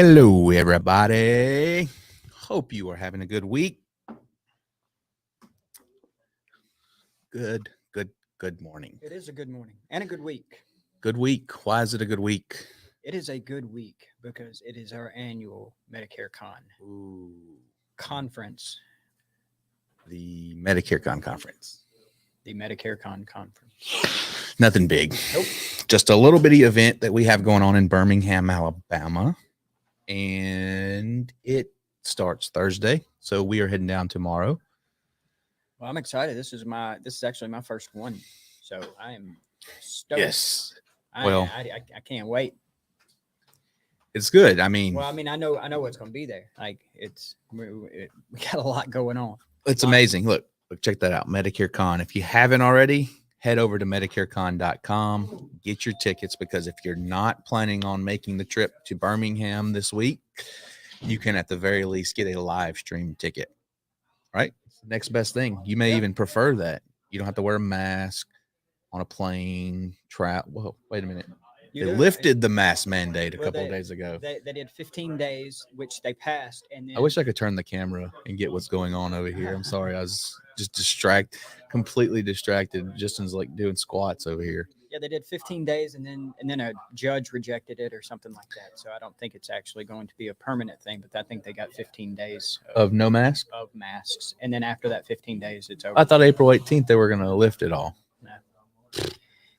Hello, everybody. Hope you are having a good week. Good morning. It is a good morning and a good week. Good week. Why is it a good week? It is a good week because it is our annual Medicare Con Ooh, conference, the MedicareCon conference. the Medicare Con conference. Nothing big. Nope. Just a little bitty event that we have going on in Birmingham, Alabama. And it starts Thursday. So we are heading down tomorrow. Well, I'm excited. This is actually my first one, so I am stoked. Yes. I can't wait. It's good. I mean, Well, I know what's going to be there. Like we got a lot going on. it's amazing. Look, check that out. Medicare Con. If you haven't already, head over to MedicareCon.com. Get your tickets, because if you're not planning on making the trip to Birmingham this week, you can at the very least get a live stream ticket. Right? Next best thing. You may even prefer that. You don't have to wear a mask on a plane. Whoa, wait a minute. They lifted the mask mandate a couple of days ago. They did 15 days, which they passed. And then, I wish I could turn the camera and get what's going on over here. I'm sorry. I was just completely distracted. Justin's like doing squats over here. Yeah, they did 15 days, and then a judge rejected it or something like that. So I don't think it's actually going to be a permanent thing, but I think they got 15 days of no mask? Of masks. And then after that 15 days, it's over. I thought April 18th they were going to lift it all. No.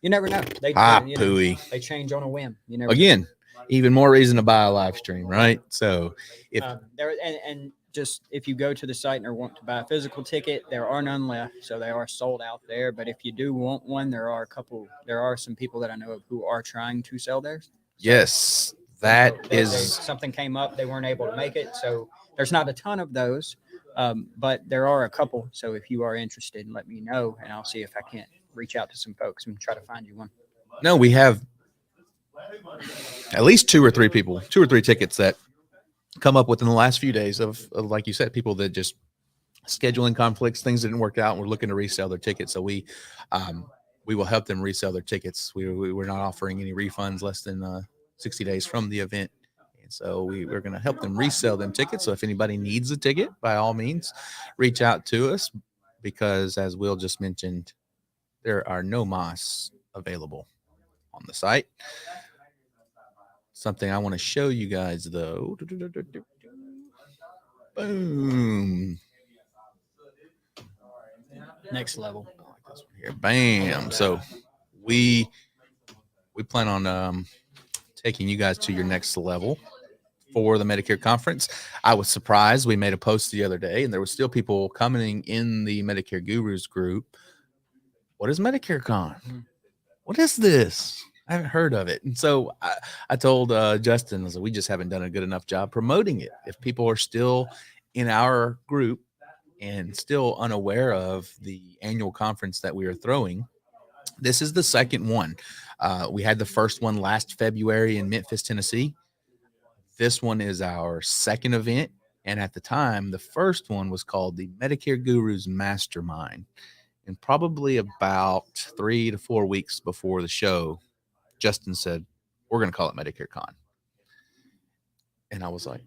You never know. They change on a whim. You never Again, even more reason to buy a live stream, right? So if just if you go to the site and want to buy a physical ticket, there are none left, so they are sold out there. But if you do want one, there are some people that I know of who are trying to sell theirs. So yes, something came up, they weren't able to make it, so there's not a ton of those, but there are a couple. So if you are interested, let me know, and I'll see if I can't reach out to some folks and try to find you one. No, we have at least two or three tickets that come up within the last few days of like you said, people that just scheduling conflicts, things didn't work out, and we're looking to resell their tickets. So we will help them resell their tickets. We're not offering any refunds less than 60 days from the event. And so we're going to help them resell them tickets. So if anybody needs a ticket, by all means, reach out to us, because as Will just mentioned, there are no masks available on the site. Something I want to show you guys, though. Boom. Next level. I like this one here. Bam. So we plan on taking you guys to your next level for the Medicare conference. I was surprised. We made a post the other day, and there were still people coming in the Medicare Gurus group. What is Medicare Con? What is this? I haven't heard of it. And so I told Justin, I said, we just haven't done a good enough job promoting it. If people are still in our group and still unaware of the annual conference that we are throwing, this is the second one. We had the first one last February in Memphis, Tennessee. This one is our second event. And at the time, the first one was called the Medicare Gurus Mastermind. And probably about 3 to 4 weeks before the show, Justin said, we're going to call it MedicareCon. And I was like,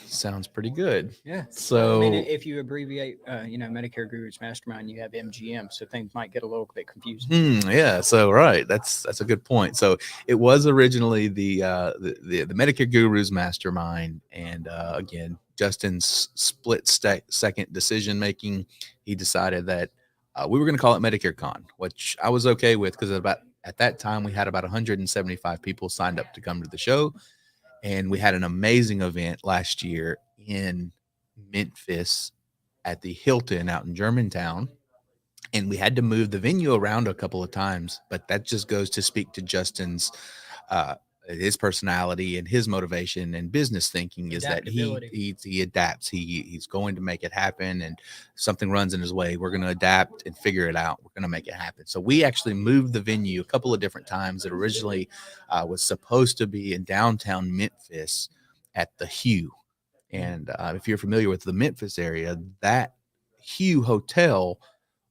sounds pretty good. Yeah. So I mean, if you abbreviate, Medicare Gurus Mastermind, you have MGM, so things might get a little bit confusing. Yeah. So right, that's a good point. So it was originally the Medicare Gurus Mastermind, and again, Justin's split second decision making, he decided that we were going to call it Medicare Con, which I was okay with, because at that time we had about 175 people signed up to come to the show. And we had an amazing event last year in Memphis at the Hilton out in Germantown. And we had to move the venue around a couple of times, but that just goes to speak to Justin's his personality and his motivation and business thinking, is that he adapts. He's going to make it happen, and if something runs in his way, we're going to adapt and figure it out. We're going to make it happen. So we actually moved the venue a couple of different times. It originally was supposed to be in downtown Memphis at the Hue. And if you're familiar with the Memphis area, that Hue Hotel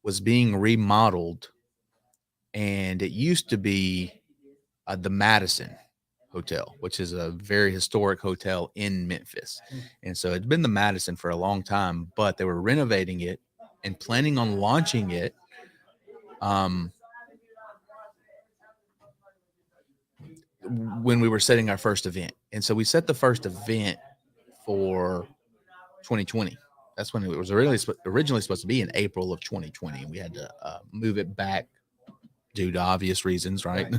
was being remodeled, and it used to be the Madison. Hotel, which is a very historic hotel in Memphis. And so it's been the Madison for a long time, but they were renovating it and planning on launching it when we were setting our first event. And so we set the first event for 2020. That's when it was originally supposed to be in April of 2020. And we had to move it back due to obvious reasons, right?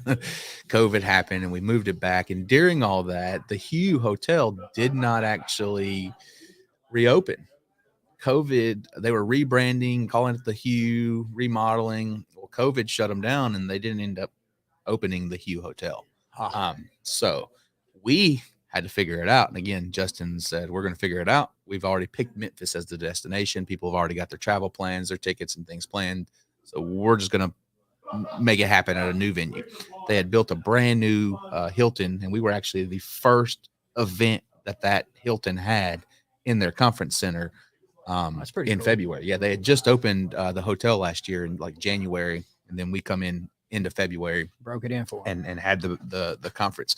COVID happened and we moved it back. And during all that, the Hugh Hotel did not actually reopen. COVID, they were rebranding, calling it the Hugh, remodeling. Well, COVID shut them down and they didn't end up opening the Hugh Hotel. So we had to figure it out. And again, Justin said, we're going to figure it out. We've already picked Memphis as the destination. People have already got their travel plans, their tickets and things planned. So we're just going to make it happen at a new venue. They had built a brand new Hilton, and we were actually the first event that Hilton had in their conference center That's pretty in cool. February. Yeah, they had just opened the hotel last year in like January, and then we come into February, broke it in for and had the conference.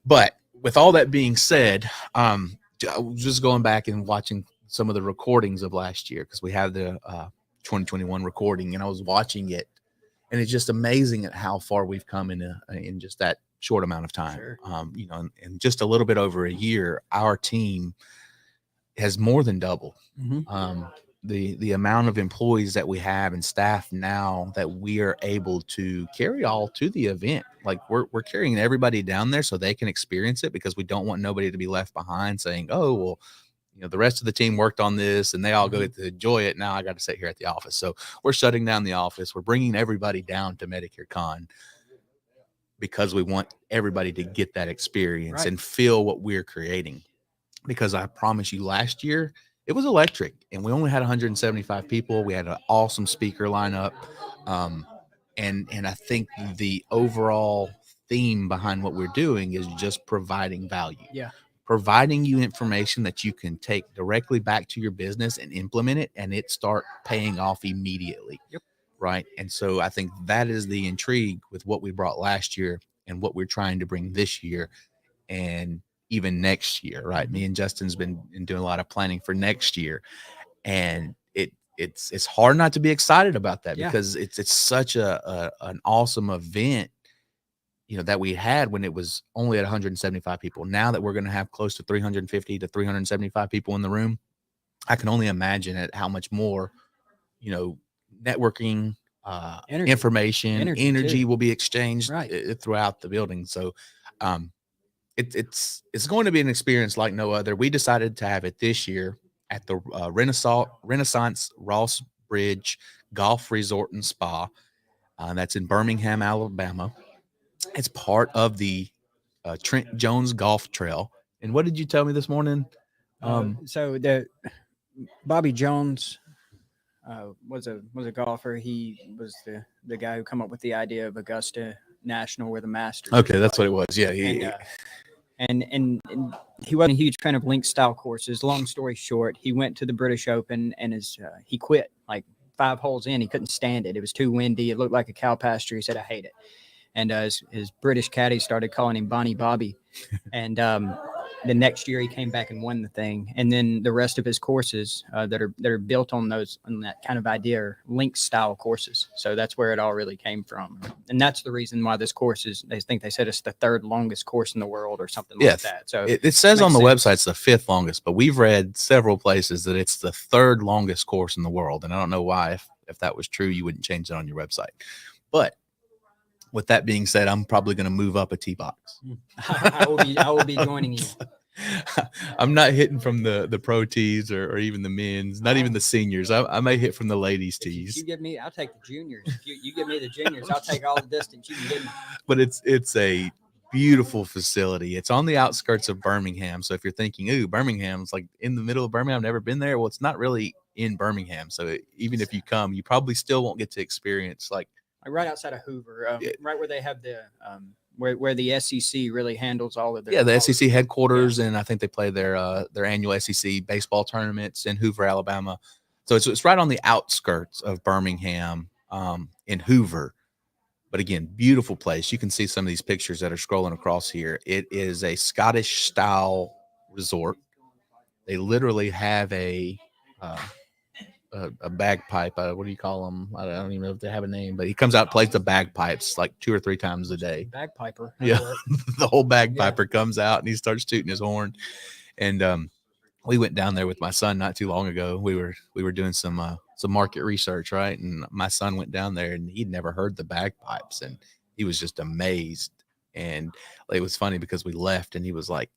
But with all that being said, I was just going back and watching some of the recordings of last year because we have the 2021 recording, and I was watching it, and it's just amazing at how far we've come in just that short amount of time. Sure. You know, in just a little bit over a year, our team has more than doubled. The amount of employees that we have and staff now that we are able to carry all to the event. Like we're carrying everybody down there so they can experience it, because we don't want nobody to be left behind saying, oh, well, you know, the rest of the team worked on this and they all go get to enjoy it. Now I got to sit here at the office. So we're shutting down the office. We're bringing everybody down to Medicare Con because we want everybody to get that experience and feel what we're creating. Because I promise you, last year it was electric and we only had 175 people. We had an awesome speaker lineup. And I think the overall theme behind what we're doing is just providing value. Yeah. Providing you information that you can take directly back to your business and implement it, and it start paying off immediately. Yep. Right. And so I think that is the intrigue with what we brought last year and what we're trying to bring this year and even next year. Right. Me and Justin's been doing a lot of planning for next year, and it's hard not to be excited about that because it's such an awesome event, you know, that we had when it was only at 175 people. Now that we're going to have close to 350 to 375 people in the room, I can only imagine at how much more, you know, networking, information, energy will be exchanged throughout the building. So, it's going to be an experience like no other. We decided to have it this year at the Renaissance Ross Bridge Golf Resort and Spa. That's in Birmingham, Alabama. It's part of the Trent Jones Golf Trail. And what did you tell me this morning? So the Bobby Jones was a golfer. He was the guy who come up with the idea of Augusta National, where the Masters. Okay, that's what it was. Yeah, and he wasn't a huge fan of link style courses. Long story short, he went to the British Open and he quit like 5 holes in. He couldn't stand it. It was too windy. It looked like a cow pasture. He said, I hate it. And his British caddy started calling him Bonnie Bobby. And the next year he came back and won the thing. And then the rest of his courses that are built on that kind of idea are link style courses. So that's where it all really came from. And that's the reason why this course they said it's the 3rd longest course in the world or something like that. So it says on the website it's the 5th longest, but we've read several places that it's the 3rd longest course in the world. And I don't know why, if that was true, you wouldn't change it on your website. But with that being said, I'm probably going to move up a tee box. I will be joining you. I'm not hitting from the pro tees or even the men's, not even the seniors. I may hit from the ladies' tees. You give me, I'll take the juniors. If you give me the juniors, I'll take all the distance you can give me. But it's a beautiful facility. It's on the outskirts of Birmingham. So if you're thinking, ooh, Birmingham's like in the middle of Birmingham, I've never been there. Well, it's not really in Birmingham. So even if you come, you probably still won't get to experience like right outside of Hoover, right where they have the where the SEC really handles all of their the SEC headquarters, and I think they play their annual SEC baseball tournaments in Hoover, Alabama. So it's right on the outskirts of Birmingham, in Hoover. But again, beautiful place. You can see some of these pictures that are scrolling across here. It is a Scottish style resort. They literally have uh, a bagpipe. What do you call them? I don't even know if they have a name, but he comes out, plays the bagpipes like 2 or 3 times a day. Bagpiper. Yeah, the whole bagpiper comes out and he starts tooting his horn. And we went down there with my son not too long ago. We were doing some market research, right? And my son went down there and he'd never heard the bagpipes, and he was just amazed. And it was funny because we left and he was like,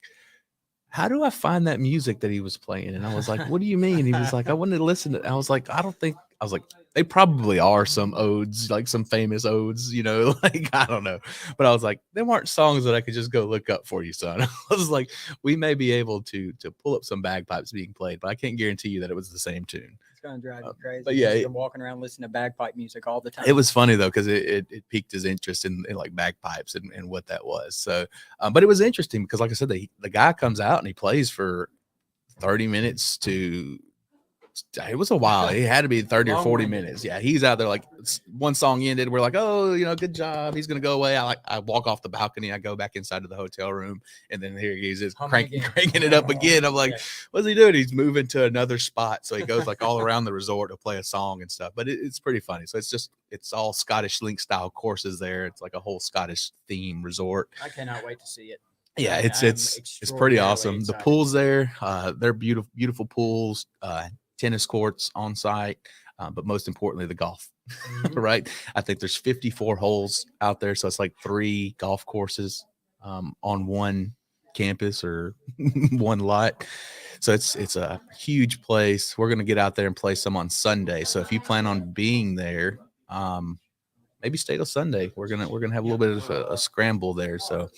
how do I find that music that he was playing? And I was like, what do you mean? He was like, I wanted to listen to it. I was like, I was like, they probably are some odes, like some famous odes, like, I don't know. But I was like, them aren't songs that I could just go look up for you, son. I was like, we may be able to pull up some bagpipes being played, but I can't guarantee you that it was the same tune. It's going to drive you crazy. But yeah, you're walking around listening to bagpipe music all the time. It was funny though, because it piqued his interest in like bagpipes and what that was. So, but it was interesting because, like I said, the guy comes out and he plays for 30 minutes to. It was a while. It had to be 30 or 40 minutes. Yeah, he's out there like one song ended. We're like, oh, good job. He's gonna go away. I walk off the balcony. I go back inside to the hotel room, and then here he is just cranking it up again. I'm like, what's he doing? He's moving to another spot. So he goes like all around the resort to play a song and stuff. But it's pretty funny. So it's all Scottish link style courses there. It's like a whole Scottish theme resort. I cannot wait to see it. Yeah, it's pretty awesome. The pools there, they're beautiful pools. Tennis courts on site, but most importantly, the golf, right? I think there's 54 holes out there. So it's like 3 golf courses on one campus or one lot. So it's a huge place. We're going to get out there and play some on Sunday. So if you plan on being there, maybe stay till Sunday. We're going to have a little bit of a scramble there. So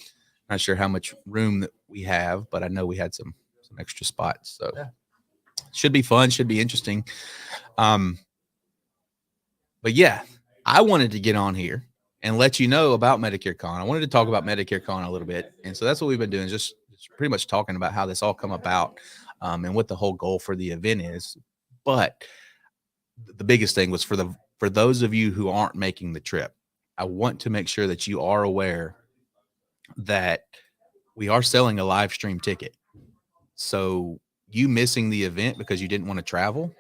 not sure how much room that we have, but I know we had some extra spots. So should be fun, should be interesting. But yeah, I wanted to get on here and let you know about Medicare Con. I wanted to talk about Medicare Con a little bit. And so that's what we've been doing, just pretty much talking about how this all come about and what the whole goal for the event is. But the biggest thing was for those of you who aren't making the trip, I want to make sure that you are aware that we are selling a live stream ticket. So you missing the event because you didn't want to travel,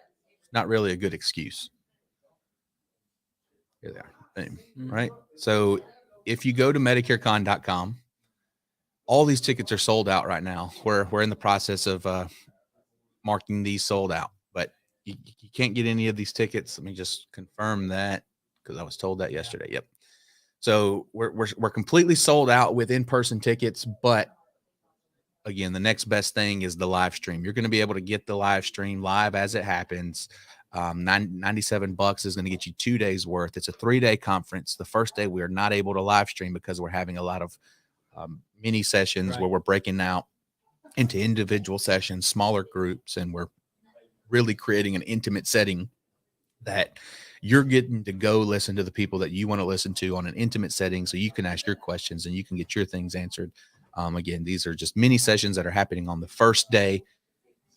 not really a good excuse. Here they are, right? So if you go to MedicareCon.com, all these tickets are sold out right now. We're in the process of marking these sold out, but you can't get any of these tickets. Let me just confirm that because I was told that yesterday. Yep. So we're completely sold out with in-person tickets, but again, the next best thing is the live stream. You're going to be able to get the live stream live as it happens. $97 is going to get you 2 days worth. It's a 3-day conference. The first day we are not able to live stream because we're having a lot of mini sessions where we're breaking out into individual sessions, smaller groups, and we're really creating an intimate setting that you're getting to go listen to the people that you want to listen to on an intimate setting so you can ask your questions and you can get your things answered. Again, these are just mini sessions that are happening on the first day.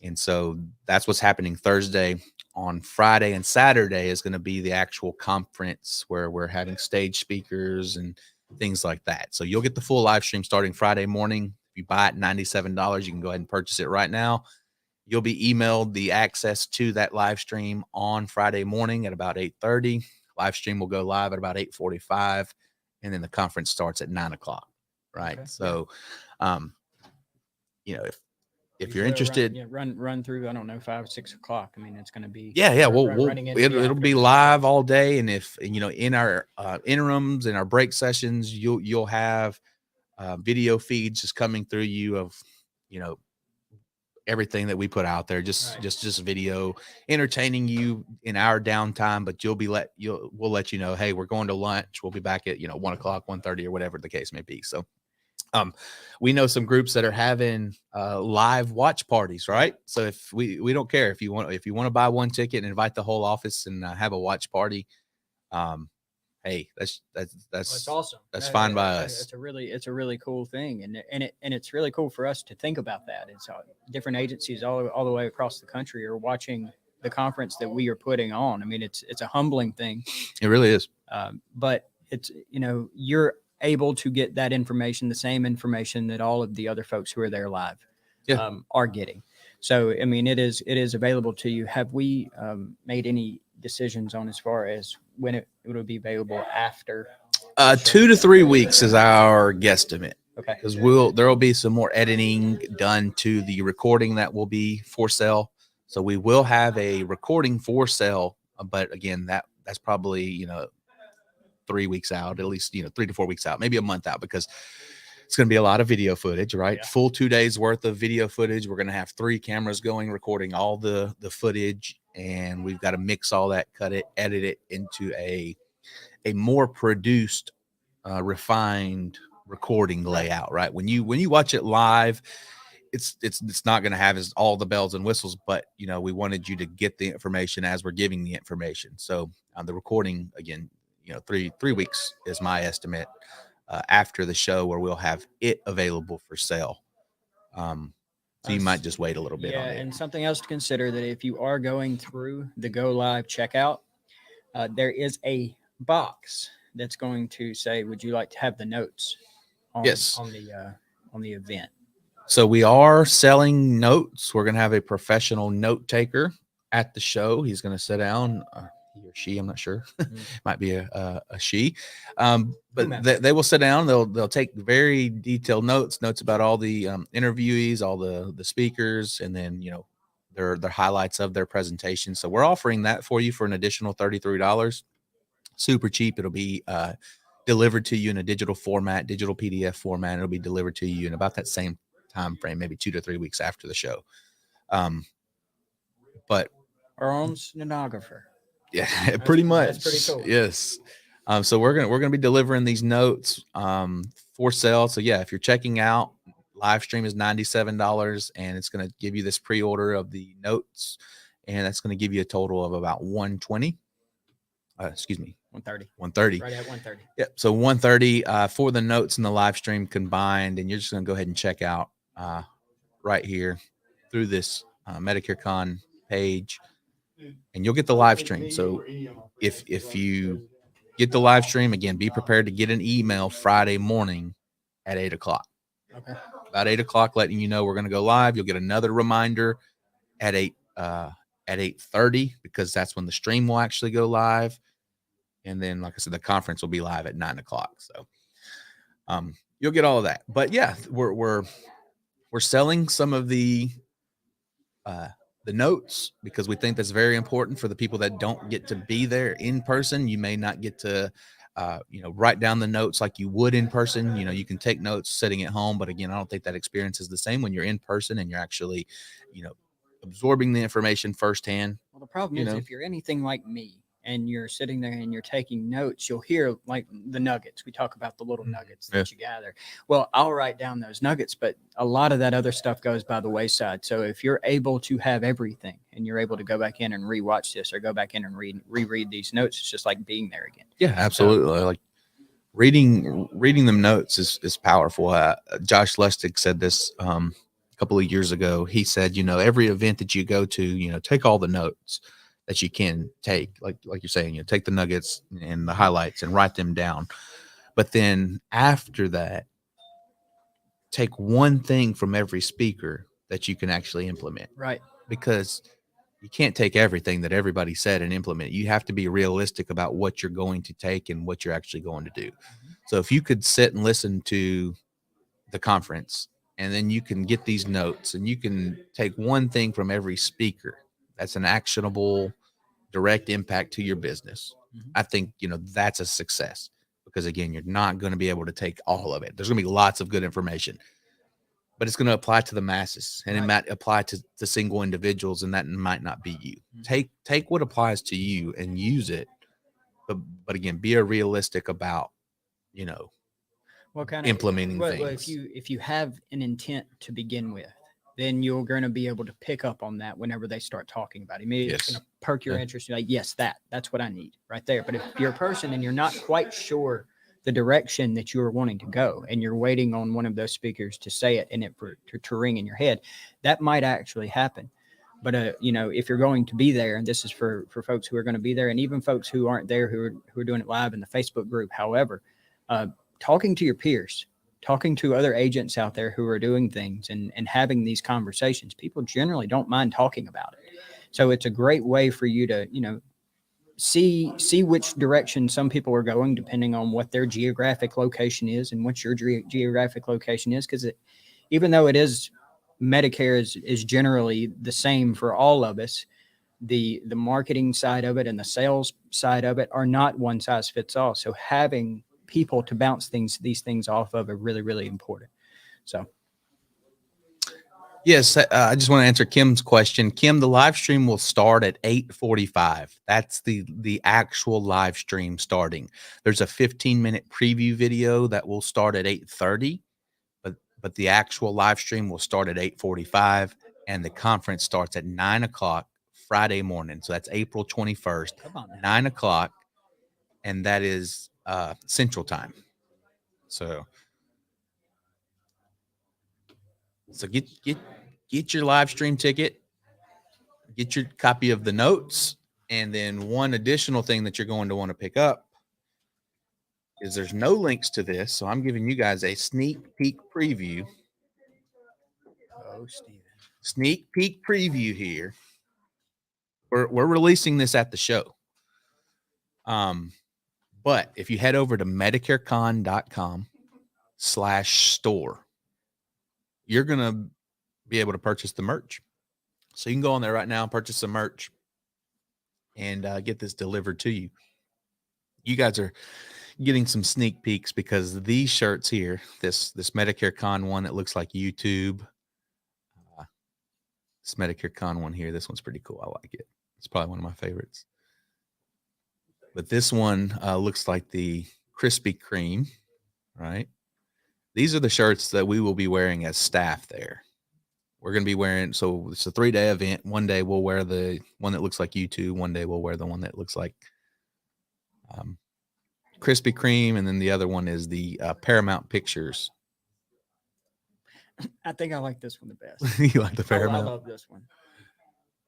And so that's what's happening Thursday. On Friday and Saturday is going to be the actual conference where we're having stage speakers and things like that. So you'll get the full live stream starting Friday morning. If you buy it $97, you can go ahead and purchase it right now. You'll be emailed the access to that live stream on Friday morning at about 8:30. Live stream will go live at about 8:45, and then the conference starts at 9:00. Right. Okay. So, if you're interested, run through, I don't know, 5 or 6 o'clock. I mean, it's going to be, it'll be live all day. And if, in our interims and our break sessions, you'll have video feeds just coming through you of, everything that we put out there, just video entertaining you in our downtime, but we'll let you know, hey, we're going to lunch. We'll be back at, 1 o'clock, 1:30 or whatever the case may be. So, we know some groups that are having live watch parties, right? So if we don't care if you want to buy one ticket and invite the whole office and have a watch party, hey, that's awesome. That's fine by us. It's a really cool thing, and it's really cool for us to think about that. It's different agencies all the way across the country are watching the conference that we are putting on. I mean, it's a humbling thing. It really is. But it's, you're able to get that information, the same information that all of the other folks who are there live are getting. So, I mean, it is available to you. Have we made any decisions on as far as when it will be available after? 2 to 3 weeks is our guesstimate. Okay. Because there will be some more editing done to the recording that will be for sale. So we will have a recording for sale, but again, that's probably 3 weeks out, at least 3 to 4 weeks out, maybe a month out, because it's going to be a lot of video footage, right? Yeah. Full 2 days worth of video footage. We're going to have 3 cameras going, recording all the footage, and we've got to mix all that, cut it, edit it into a more produced, refined recording layout, right? When you watch it live, it's not going to have all the bells and whistles, but we wanted you to get the information as we're giving the information. So the recording, again, 3 weeks is my estimate after the show, where we'll have it available for sale. So you might just wait a little bit on it. And something else to consider, that if you are going through the Go Live checkout, there is a box that's going to say, would you like to have the notes on the event? So we are selling notes. We're going to have a professional note taker at the show. He's going to sit down, he or she, I'm not sure. Might be a she. But they will sit down. They'll take very detailed notes about all the interviewees, all the speakers, and then, their highlights of their presentation. So we're offering that for you for an additional $33. Super cheap. It'll be delivered to you in a digital PDF format. It'll be delivered to you in about that same time frame, maybe 2 to 3 weeks after the show. But our own stenographer. Yeah, pretty much. That's pretty cool. Yes. So we're gonna be delivering these notes for sale. So yeah, if you're checking out, live stream is $97, and it's gonna give you this pre-order of the notes, and that's gonna give you a total of about $120. Excuse me, $130. Right at $130. Yep. So $130 for the notes and the live stream combined, and you're just gonna go ahead and check out right here through this MedicareCon page, and you'll get the live stream. So if you get the live stream, again, be prepared to get an email Friday morning at 8:00. Okay. About 8:00, letting you know we're going to go live. You'll get another reminder at 8:30, because that's when the stream will actually go live. And then, like I said, the conference will be live at 9:00. So you'll get all of that. But yeah, we're selling some of the notes, because we think that's very important for the people that don't get to be there in person. You may not get to write down the notes like you would in person. You can take notes sitting at home, but again, I don't think that experience is the same when you're in person and you're actually absorbing the information firsthand. Well, the problem is, if you're anything like me and you're sitting there and you're taking notes, you'll hear like the nuggets. We talk about the little nuggets that you gather. Well, I'll write down those nuggets, but a lot of that other stuff goes by the wayside. So if you're able to have everything, and you're able to go back in and rewatch this, or go back in and reread these notes, it's just like being there again. Yeah, absolutely. Like reading them notes is powerful. Josh Lustig said this a couple of years ago. He said, every event that you go to, take all the notes that you can take, like you're saying, take the nuggets and the highlights and write them down. But then after that, take one thing from every speaker that you can actually implement. Right. Because you can't take everything that everybody said and implement. You have to be realistic about what you're going to take and what you're actually going to do. Mm-hmm. So if you could sit and listen to the conference, and then you can get these notes, and you can take one thing from every speaker that's an actionable, direct impact to your business, I think, that's a success, because again, you're not going to be able to take all of it. There's going to be lots of good information, but it's going to apply to the masses, and it might apply to single individuals, and that might not be you. Take what applies to you and use it. But again, be realistic about, what kind of implementing things. Well, if you have an intent to begin with, then you're going to be able to pick up on that whenever they start talking about it. Immediately, it's going to perk your interest. You're like, yes, that's what I need right there. But if you're a person and you're not quite sure the direction that you're wanting to go, and you're waiting on one of those speakers to say it and it to ring in your head, that might actually happen. But if you're going to be there, and this is for folks who are going to be there, and even folks who aren't there, who are doing it live in the Facebook group. However, talking to your peers, talking to other agents out there who are doing things, and having these conversations, people generally don't mind talking about it. So it's a great way for you to see which direction some people are going, depending on what their geographic location is and what your geographic location is. Because even though it is Medicare is generally the same for all of us, the marketing side of it and the sales side of it are not one size fits all. So having people to bounce these things off of are really, really important. So yes, I just want to answer Kim's question. Kim, the live stream will start at 8:45. That's the actual live stream starting. There's a 15-minute preview video that will start at 8:30. But the actual live stream will start at 8:45, and the conference starts at 9 o'clock Friday morning. So that's April 21st, 9 o'clock, and that is Central Time. So get your live stream ticket, get your copy of the notes, and then one additional thing that you're going to want to pick up is there's no links to this, so I'm giving you guys a sneak peek preview. Oh, Steven. Sneak peek preview here. We're releasing this at the show. But if you head over to MedicareCon.com/store, you're going to be able to purchase the merch. So you can go on there right now and purchase some merch and get this delivered to you. You guys are getting some sneak peeks because these shirts here, this Medicare Con one that looks like YouTube, this Medicare Con one here, this one's pretty cool. I like it. It's probably one of my favorites. But this one looks like the Krispy Kreme, right? These are the shirts that we will be wearing as staff there. We're going to be wearing, so it's a 3-day event. One day we'll wear the one that looks like YouTube. One day we'll wear the one that looks like Krispy Kreme. And then the other one is the Paramount Pictures. I think I like this one the best. You like the Paramount? I love this one.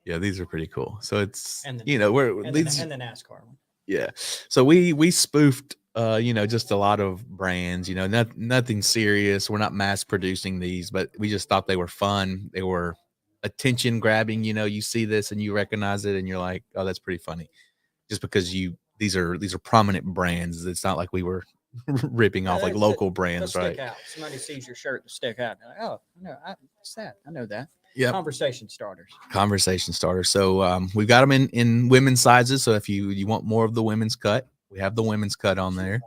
Yeah, these are pretty cool. So it's, and the, and the NASCAR one. Yeah. So we spoofed, just a lot of brands, nothing serious. We're not mass producing these, but we just thought they were fun. They were attention grabbing. You see this and you recognize it and you're like, oh, that's pretty funny. Just because these are prominent brands. It's not like we were ripping off like local brands, right? Out. Somebody sees your shirt to stick out. Like, oh, no, what's that? I know that. Yeah. Conversation starters. So we've got them in women's sizes. So if you want more of the women's cut, we have the women's cut on there.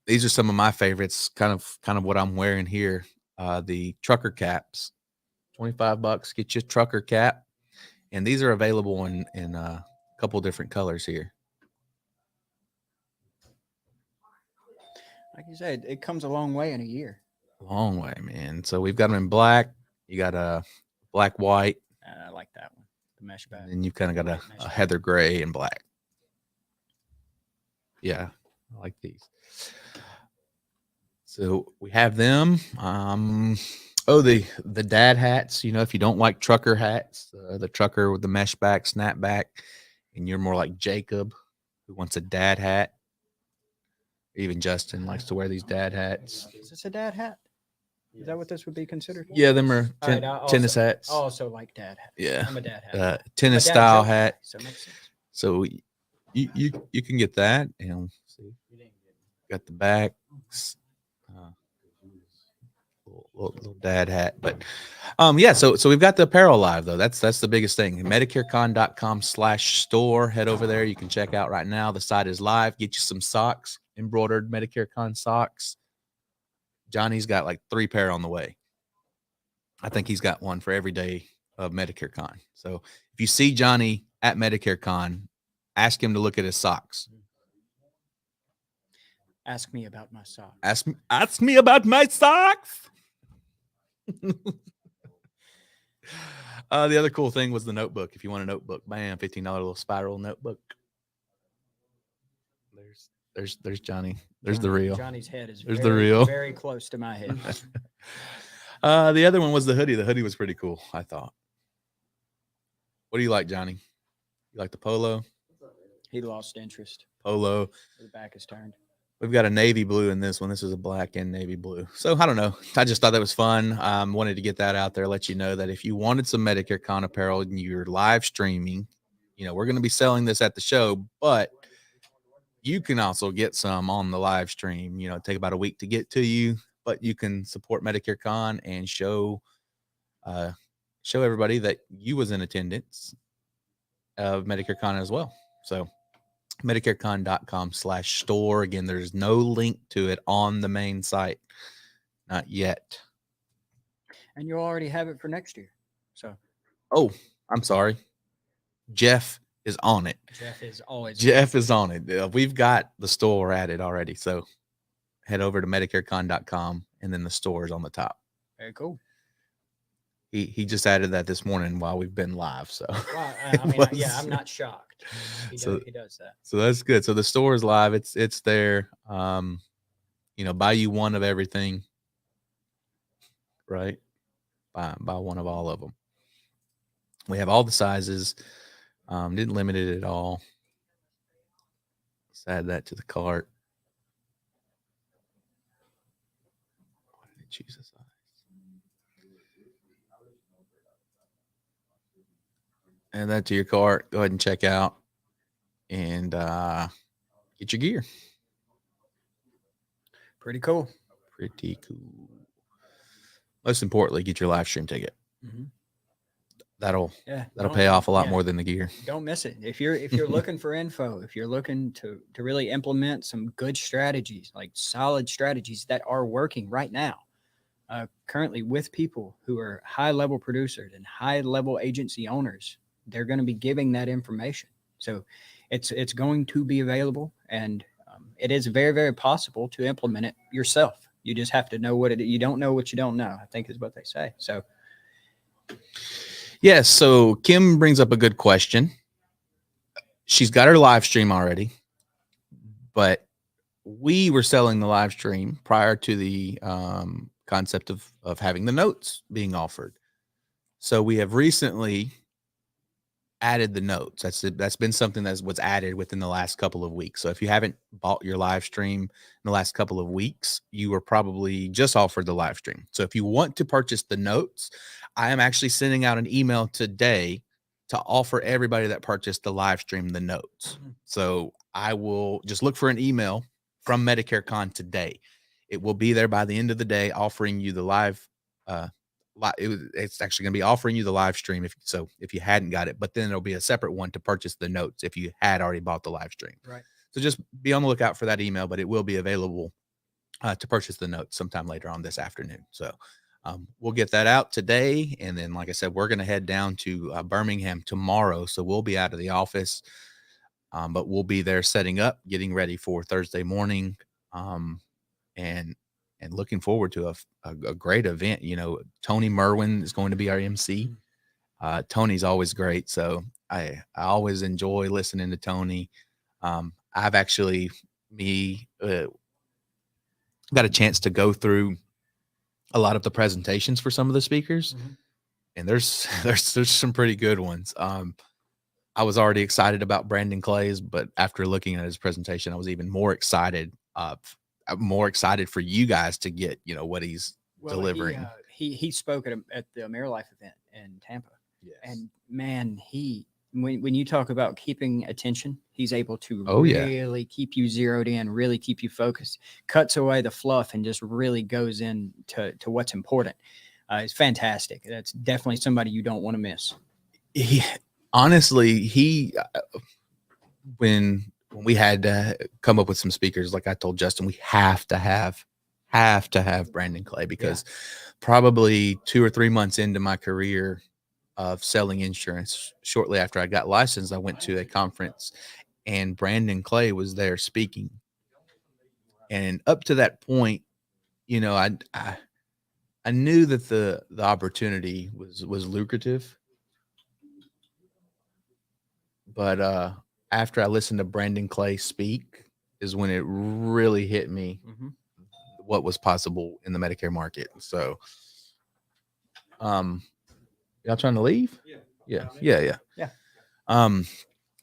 These are some of my favorites, kind of what I'm wearing here. The trucker caps, $25. Get your trucker cap. And these are available in a couple different colors here. Like you said, it comes a long way in a year. Long way, man. So we've got them in black. You got a black, white. I like that one. The mesh bag. And you've kind of got a heather gray and black. Yeah, I like these. So we have them. The dad hats. If you don't like trucker hats, the trucker with the mesh back, snapback, and you're more like Jacob, who wants a dad hat. Even Justin likes to wear these dad hats. Is this a dad hat? Is that what this would be considered? Yeah, them are tennis hats. I also like dad hats. Yeah, I'm a dad hat. Tennis style hat. So it makes sense. So you can get that, and see, got the backs, little dad hat. But so we've got the apparel live though. That's the biggest thing. MedicareCon.com/store. Head over there. You can check out right now. The site is live. Get you some socks, embroidered Medicare Con socks. Johnny's got like 3 pair on the way. I think he's got one for every day of Medicare Con. So if you see Johnny at Medicare Con, ask him to look at his socks. Ask me about my socks. Ask me about my socks. The other cool thing was the notebook. If you want a notebook, bam, $15 little spiral notebook. There's Johnny. There's the real. Johnny's head is the real. Very close to my head. The other one was the hoodie. The hoodie was pretty cool, I thought. What do you like, Johnny? You like the polo? He lost interest. Polo. The back is turned. We've got a navy blue in this one. This is a black and navy blue. So I don't know. I just thought that was fun. Wanted to get that out there, let you know that if you wanted some Medicare Con apparel and you're live streaming, we're going to be selling this at the show, but you can also get some on the live stream. Take about a week to get to you, but you can support Medicare Con and show everybody that you was in attendance of Medicare Con as well. So MedicareCon.com/store. Again, there's no link to it on the main site. Not yet. And you'll already have it for next year. So. Oh, I'm sorry. Jeff is on it. Jeff is always on it. We've got the store added already. So head over to MedicareCon.com and then the store is on the top. Very cool. He just added that this morning while we've been live. So well, I'm not shocked. He does that. So that's good. So the store is live. It's there. Buy you one of everything. Right. Buy one of all of them. We have all the sizes. Didn't limit it at all. Let's add that to the cart. Why did I choose this size? Add that to your cart. Go ahead and check out and get your gear. Pretty cool. Pretty cool. Most importantly, get your live stream ticket. Mm-hmm. That'll pay off a lot more than the gear. Don't miss it. If you're looking for info, if you're looking to really implement some good strategies, like solid strategies that are working right now, currently with people who are high level producers and high level agency owners, they're going to be giving that information. So it's going to be available, and it is very, very possible to implement it yourself. You just have to know what you don't know what you don't know, I think is what they say. So. Yes. So Kim brings up a good question. She's got her live stream already, but we were selling the live stream prior to the concept of having the notes being offered. So we have recently added the notes. That's been something that was added within the last couple of weeks. So if you haven't bought your live stream in the last couple of weeks, you were probably just offered the live stream. So if you want to purchase the notes, I am actually sending out an email today to offer everybody that purchased the live stream the notes. Mm-hmm. So I will just look for an email from Medicare Con today. It will be there by the end of the day, offering you the live it's actually going to be offering you the live stream if you hadn't got it, but then there'll be a separate one to purchase the notes if you had already bought the live stream. Right. So just be on the lookout for that email, but it will be available to purchase the notes sometime later on this afternoon. So we'll get that out today. And then, like I said, we're going to head down to Birmingham tomorrow. So we'll be out of the office, but we'll be there setting up, getting ready for Thursday morning. And looking forward to a great event. Tony Merwin is going to be our MC. Tony's always great. So I always enjoy listening to Tony. I've actually got a chance to go through a lot of the presentations for some of the speakers. Mm-hmm. And there's some pretty good ones. I was already excited about Brandon Clay's, but after looking at his presentation, I was even more excited for you guys to get, what he's delivering. He spoke at the AmeriLife event in Tampa. Yes. And man, when you talk about keeping attention, he's able to really keep you zeroed in, really keep you focused, cuts away the fluff and just really goes in to what's important. It's fantastic. That's definitely somebody you don't want to miss. When we had to come up with some speakers, like I told Justin, we have to have Brandon Clay, because probably 2 or 3 months into my career of selling insurance, shortly after I got licensed, I went to a conference and Brandon Clay was there speaking. And up to that point, I knew that the opportunity was lucrative, but after I listened to Brandon Clay speak is when it really hit me what was possible in the Medicare market. So, y'all trying to leave? Yeah. Yeah. Yeah.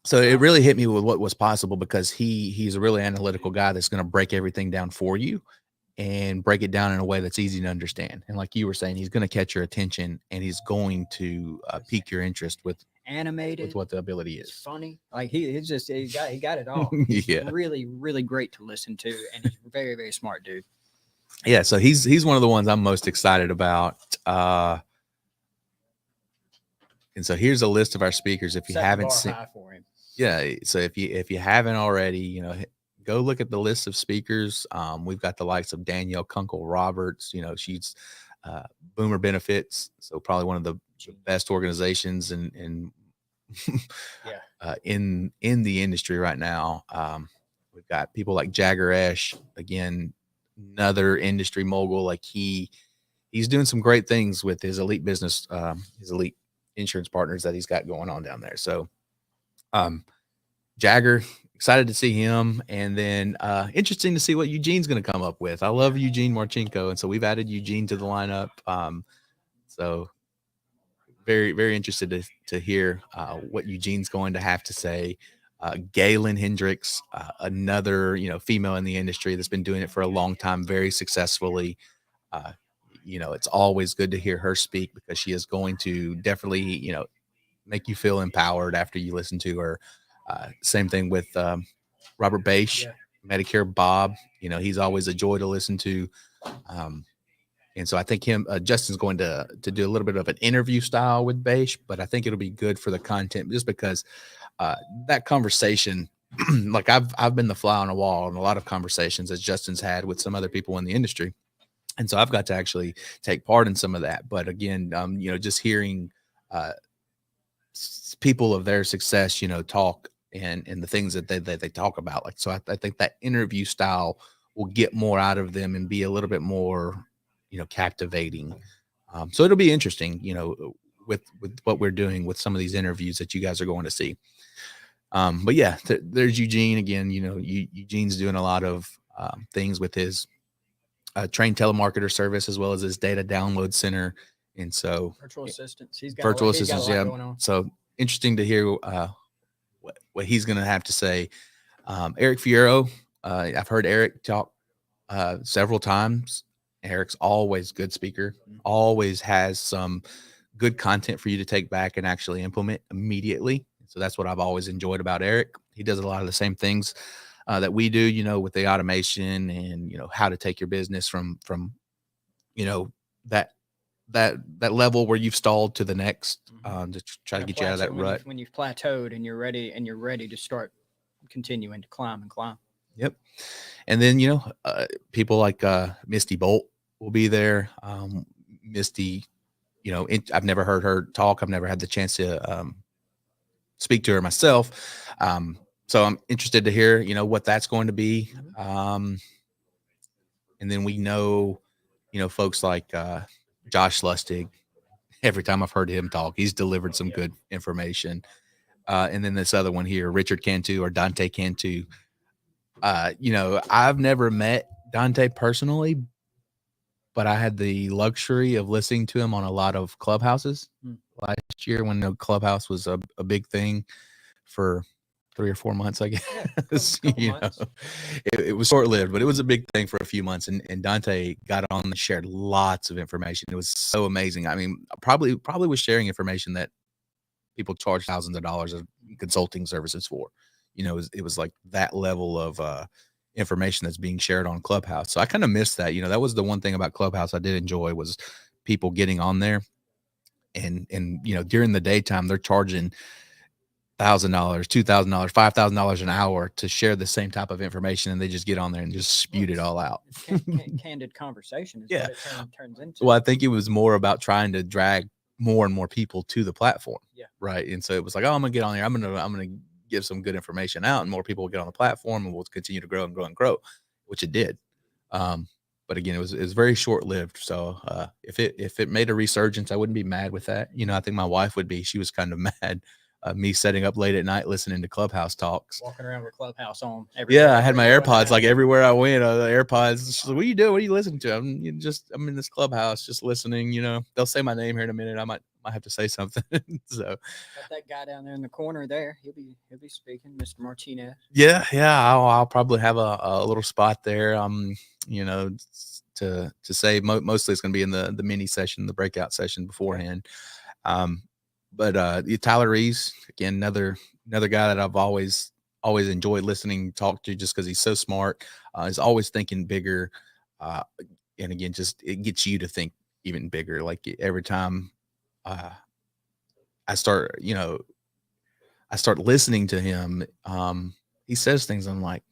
So it really hit me with what was possible because he's a really analytical guy that's going to break everything down for you and break it down in a way that's easy to understand. And like you were saying, he's going to catch your attention and he's going to pique your interest with Animated. what the ability It's is. funny. Like he got it all. He's Yeah. really, really great to listen to, and he's very, very smart dude. Yeah, so he's one of the ones I'm most excited about. And so here's a list of our speakers. If you Set the haven't bar seen, high for him. yeah, so if you haven't already, go look at the list of speakers. We've got the likes of Danielle Kunkel Roberts. She's Boomer Benefits, so probably one of the best organizations in in the industry right now. We've got people like Jagger Esch, again, another industry mogul. Like he's doing some great things with his elite business, his elite insurance partners that he's got going on down there. So, Jagger, excited to see him. And then interesting to see what Eugene's going to come up with. I love Eugene Marchenko. And so we've added Eugene to the lineup. So very, very interested to hear what Eugene's going to have to say. Galen Hendricks, another, female in the industry that's been doing it for a long time, very successfully. It's always good to hear her speak because she is going to definitely, make you feel empowered after you listen to her. Same thing with Robert Bache, Medicare Bob. He's always a joy to listen to. And so I think Justin's going to do a little bit of an interview style with Bache, but I think it'll be good for the content just because that conversation, like I've been the fly on the wall in a lot of conversations that Justin's had with some other people in the industry. And so I've got to actually take part in some of that. But again, just hearing people of their success, talk and the things that they talk about. Like, so I think that interview style will get more out of them and be a little bit more, captivating. So it'll be interesting, with what we're doing with some of these interviews that you guys are going to see. But yeah, there's Eugene again. Eugene's doing a lot of things with his trained telemarketer service as well as his data download center. And so virtual assistants, he's got virtual a assistants, lot going on. So interesting to hear what he's going to have to say. Eric Fierro, I've heard Eric talk several times. Eric's always a good speaker, always has some good content for you to take back and actually implement immediately. So that's what I've always enjoyed about Eric. He does a lot of the same things that we do, with the automation and, how to take your business from that level where you've stalled to the next, to try to get you out of that rut. When you've plateaued and you're ready to start continuing to climb. Yep. And then, people like Misty Bolt will be there. Misty, I've never heard her talk. I've never had the chance to speak to her myself. So I'm interested to hear, what that's going to be. And then we know, folks like Josh Lustig. Every time I've heard him talk, he's delivered some good information. And then this other one here, Richard Cantu or Dante Cantu. I've never met Dante personally, but I had the luxury of listening to him on a lot of clubhouses last year when the clubhouse was a big thing for 3 or 4 months, I guess. It was short lived, but it was a big thing for a few months. And Dante got on and shared lots of information. It was so amazing. I mean, probably was sharing information that people charge thousands of dollars of consulting services for. It was like that level of information that's being shared on Clubhouse. So I kind of missed that. That was the one thing about Clubhouse I did enjoy was people getting on there and during the daytime they're charging $1,000, $2,000, $5,000 an hour to share the same type of information, and they just get on there and just spewed it all out. Candid conversation is what it turns into. Well, I think it was more about trying to drag more and more people to the platform. Yeah. Right. And so it was like, oh, I'm gonna get on here. I'm gonna give some good information out, and more people will get on the platform, and we'll continue to grow and grow and grow, which it did. But again, it was very short lived. So if it made a resurgence, I wouldn't be mad with that. I think my wife would be. She was kind of mad. Me setting up late at night listening to Clubhouse talks, walking around with Clubhouse on. I had my AirPods like everywhere I went. The AirPods. She's like, what are you doing? What are you listening to? I'm in this Clubhouse just listening. They'll say my name here in a minute. I might might have to say something. So Got that guy down there in the corner there. He'll be speaking, Mr. Martinez. yeah, I'll probably have a little spot there. You know, to say mostly it's going to be in the mini session, the breakout session beforehand. But Tyler Reeves, again, another guy that I've always enjoyed listening, talk to, just because he's so smart. He's always thinking bigger, and again, just it gets you to think even bigger. Like every time I start, I start listening to him, he says things I'm like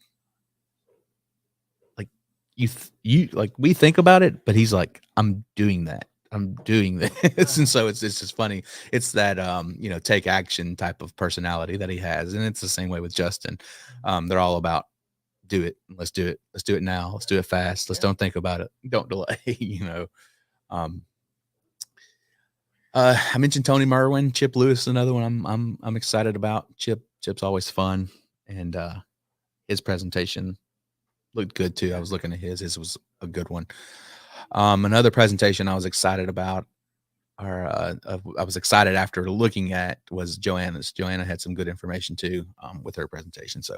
you like we think about it, but he's like, I'm doing that. I'm doing this. And so it's just funny. It's that take action type of personality that he has. And it's the same way with Justin. They're all about do it. Let's do it. Let's do it now. Let's do it fast. Let's don't think about it. Don't delay. Um I mentioned Tony Merwin, Chip Lewis, another one I'm excited about. Chip's always fun, and his presentation looked good too. I was looking at his was a good one. Another presentation I was excited about, or I was excited after looking at, was Joanna's. Joanna had some good information too with her presentation. So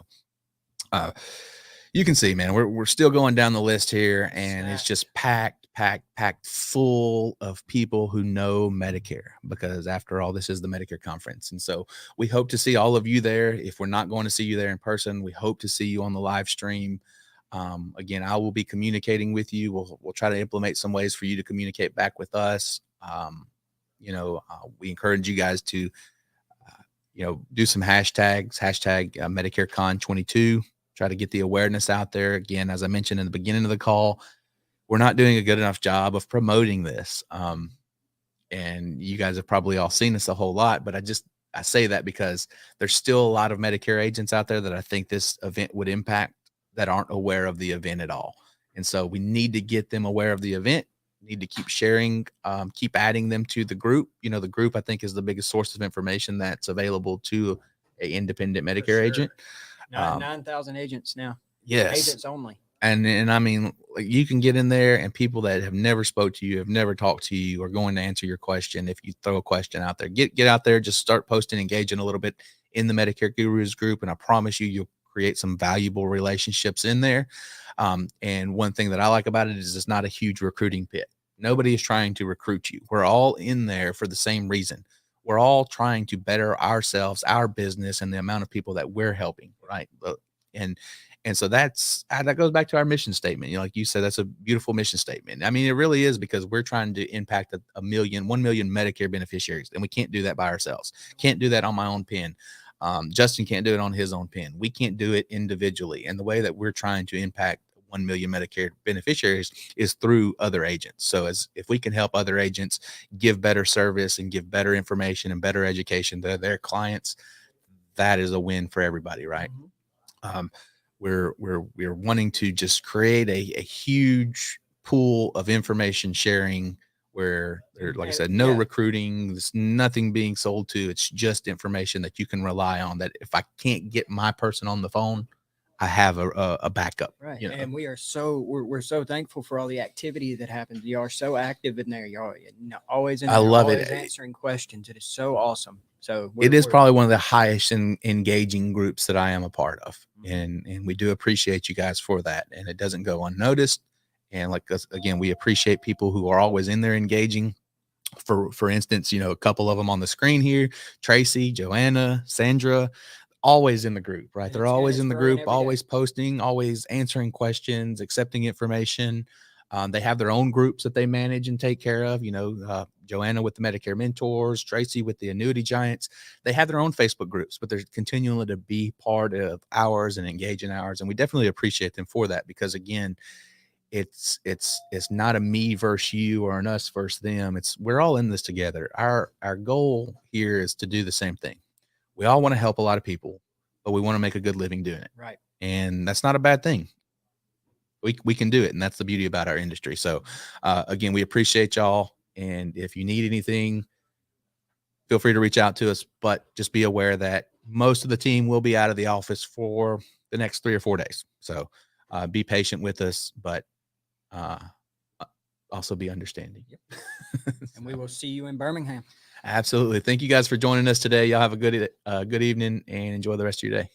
you can see, man, we're still going down the list here, and it's just packed full of people who know Medicare, because after all, this is the Medicare conference. And so we hope to see all of you there. If we're not going to see you there in person, we hope to see you on the live stream. Again, I will be communicating with you. We'll try to implement some ways for you to communicate back with us. We encourage you guys to, do some hashtags, MedicareCon 22, try to get the awareness out there. Again, as I mentioned in the beginning of the call, we're not doing a good enough job of promoting this. And you guys have probably all seen this a whole lot, but I say that because there's still a lot of Medicare agents out there that I think this event would impact that aren't aware of the event at all. And so we need to get them aware of the event, need to keep sharing, keep adding them to the group. The group, I think, is the biggest source of information that's available to an independent Medicare agent. 9,000 agents now. Yes. Agents only. And I mean, like, you can get in there, and people that have never spoke to you, have never talked to you, are going to answer your question. If you throw a question out there, get out there, just start posting, engaging a little bit in the Medicare Gurus group. And I promise you'll create some valuable relationships in there. And one thing that I like about it is it's not a huge recruiting pit. Nobody is trying to recruit you. We're all in there for the same reason. We're all trying to better ourselves, our business, and the amount of people that we're helping. Right. And so that goes back to our mission statement. Like you said, that's a beautiful mission statement. I mean, it really is, because we're trying to impact 1 million Medicare beneficiaries, and we can't do that by ourselves. Can't do that on my own pen. Justin can't do it on his own pen. We can't do it individually. And the way that we're trying to impact 1 million Medicare beneficiaries is through other agents. So if we can help other agents give better service and give better information and better education to their clients, that is a win for everybody, right? Mm-hmm. We're wanting to just create a huge pool of information sharing where there, like I said, no recruiting, there's nothing being sold to. It's just information that you can rely on, that if I can't get my person on the phone, I have a backup. Right. And we're so thankful for all the activity that happens. You are so active in there. You're always in there, I love always it. Answering questions. It is so awesome. So it is probably one of the highest engaging groups that I am a part of. And we do appreciate you guys for that. And it doesn't go unnoticed. And like us, again, we appreciate people who are always in there engaging. For instance, a couple of them on the screen here, Tracy, Joanna, Sandra, always in the group, right? They're always in the group, always posting, always answering questions, accepting information. They have their own groups that they manage and take care of. Joanna with the Medicare Mentors, Tracy with the Annuity Giants. They have their own Facebook groups, but they're continuing to be part of ours and engage in ours. And we definitely appreciate them for that, because again, it's not a me versus you or an us versus them. We're all in this together. Our goal here is to do the same thing. We all want to help a lot of people, but we want to make a good living doing it. Right. And that's not a bad thing. We can do it. And that's the beauty about our industry. So again, we appreciate y'all. And if you need anything, feel free to reach out to us, but just be aware that most of the team will be out of the office for the next 3 or 4 days. So be patient with us, but also be understanding. Yep. And we will see you in Birmingham. Absolutely. Thank you guys for joining us today. Y'all have a good evening and enjoy the rest of your day.